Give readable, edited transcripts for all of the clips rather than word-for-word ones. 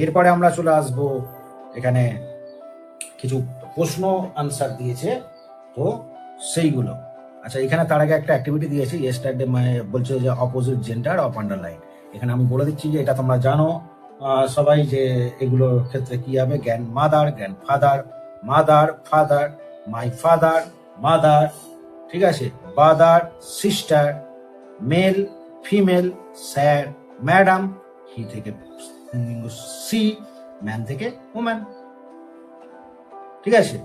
এরপরে আমরা চলে আসব এখানে কিছু প্রশ্ন আনসার দিয়েছে, তো সেইগুলো। আচ্ছা, এখানে তার আগে একটা অ্যাক্টিভিটি দিয়েছি, ইয়েস্টারডে বলছে যে অপোজিট জেন্ডার অফ আন্ডারলাইন। এখানে আমি বলে দিচ্ছি যে এটা তোমরা জানো সবাই, যে এগুলোর ক্ষেত্রে কি হবে। Grandmother, grandfather, mother, father, my father, mother, ঠিক আছে, brother, sister, male, female, sir, madam, he থেকে সি, ম্যান থেকে ওম্যান, ঠিক আছে।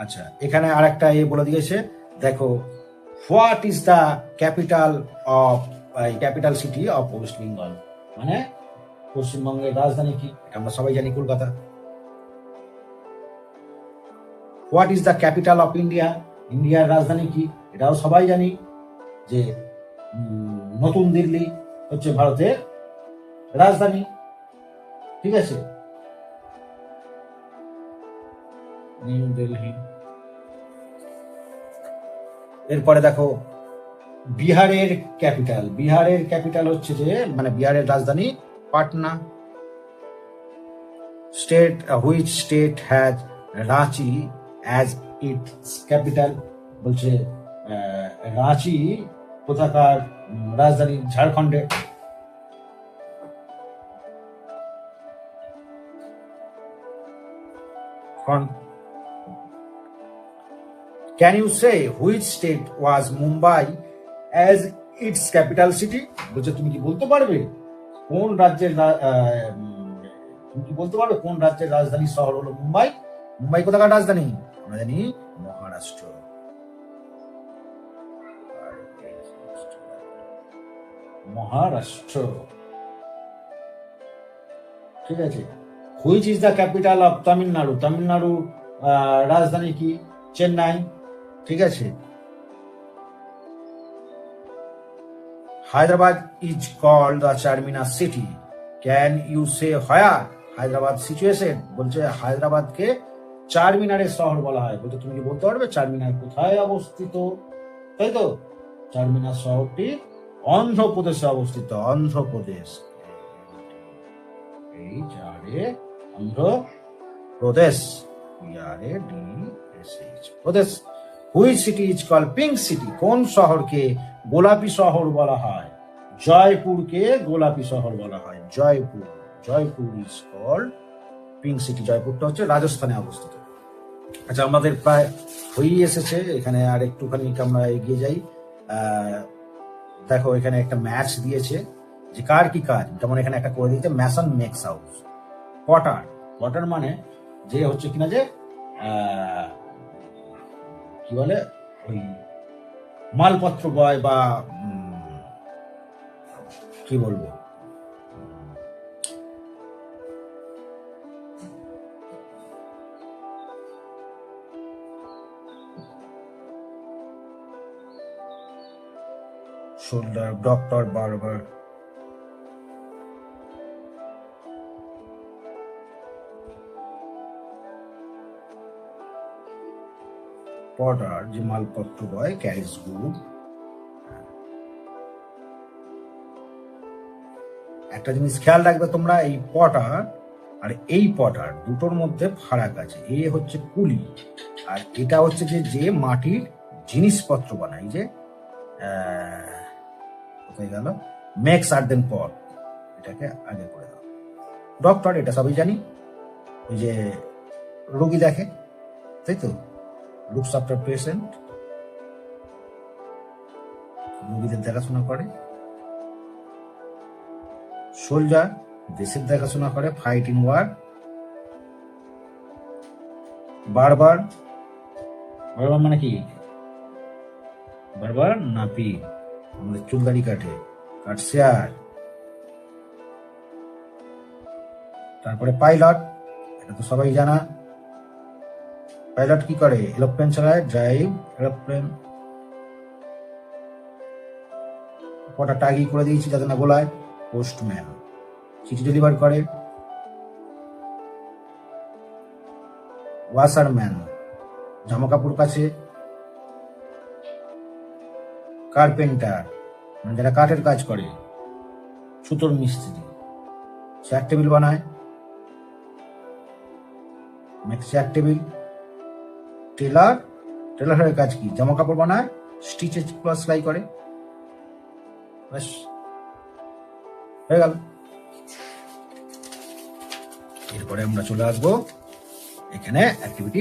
আচ্ছা, এখানে আরেকটা বলে দিয়েছে, দেখো, what is the capital of capital city of West Bengal, মানে পশ্চিমবঙ্গের রাজধানী কি? আমরা সবাই জানি Kolkata. What is the capital of India, ইন্ডিয়ার রাজধানী কি? এটাও সবাই জানি যে নতুন দিল্লি হচ্ছে ভারতের রাজধানী, ঠিক আছে, নিউ দিল্লি। এরপরে দেখো, বিহারের ক্যাপিটাল হচ্ছে যে, মানে বিহারের রাজধানী Patna. State, which state has Ranchi as its capital, বলছে রাঁচি কোথাকার রাজধানী? ঝাড়খণ্ডের। Can you say which state was Mumbai as its capital city? বলছে তুমি কি বলতে পারবে কোন রাজ্যের কোন রাজ্যের রাজধানী শহর হলো মুম্বাই? মুম্বাই কোথাকার রাজধানী? আমরা জানি মহারাষ্ট্র। মহারাষ্ট্র, ঠিক আছে। Which is the capital of Tamil Nadu, Tamil Nadu রাজধানী কি? চেন্নাই, ঠিক আছে। Hyderabad is called the Charminar city, can you say where Hyderabad situation? বলছে হায়দ্রাবাদকে চারমিনারের শহর বলা হয়। বলছে তুমি কি বলতে পারবে চারমিনার কোথায় অবস্থিত? তাই তো, চারমিনার শহরটি অন্ধ্রপ্রদেশে অবস্থিত। অন্ধ্রপ্রদেশ, এই চারে অন্ধ্রপ্রদেশ, প্রদেশ। Which city is called pink city, কোন শহরকে গোলাপি শহর বলা হয়? জয়পুরকে গোলাপি শহর বলা হয়, Jaipur. Jaipur is called pink city. জয়পুরটা হচ্ছে রাজস্থানে অবস্থিত। আচ্ছা, আমাদের প্রায় হয়েই এসেছে, এখানে আর একটুখানি আমরা এগিয়ে যাই। দেখো, এখানে একটা ম্যাচ দিয়েছে যে কার কি কাজ, যেমন এখানে একটা করে দিয়েছে mason makes house. Potter, potter মানে যে হচ্ছে কিনা যে কি বলে, ওই মালপত্র বয়, বা কি বলবো, শোল্ডার, ডক্টর, বার্বার। পটার যে মালপত্র বয়, ক্যারিজ গুড। একটা জিনিস খেয়াল রাখবে তোমরা, এই পটার আর এই পটার দুটোর মধ্যে ফারাক আছে। এ হচ্ছে কুলি, আর এটা হচ্ছে যে মাটির জিনিসপত্র বানায়, যে কোথায় গেল, মেক্স আর্দেন পট, এটাকে আগে করে দাও। ডক্টর, এটা সবাই জানি, ওই যে রোগী দেখে, তাই তো, লুকস আফটার পেশেন্ট, রোগীদের দেখাশোনা করে। সোলজার, দেশের দেখাশোনা করে, ফাইট ইন ওয়ার। বারবার, বারবার মানে কি? বারবার নাপি, আমাদের চুলদাড়ি কাটে, কাটশেয়ার। তারপরে পাইলট, এটা তো সবাই জানা। পাইলট কি করে? এরোপ্লেন চালায়, ড্রাইভ এরোপ্লেন। কটা টাগি করে দিয়েছি যাতে না গোলায়। পোস্টম্যান, চিঠি ডেলিভার করে। ওয়াশারম্যান, জামা কাপড় কাচে। কার্পেন্টার, মানে যারা কাঠের কাজ করে। সুতোর মিস্ত্রি, চেয়ার টেবিল বানায়। Make chair table. টেলার, টেলারের কাজ কি? জামা কাপড় বানায়, স্টিচেস প্লাস সেলাই করে, ব্যাস হয়ে গেল। এরপরে আমরা চলে আসবো এখানে অ্যাক্টিভিটি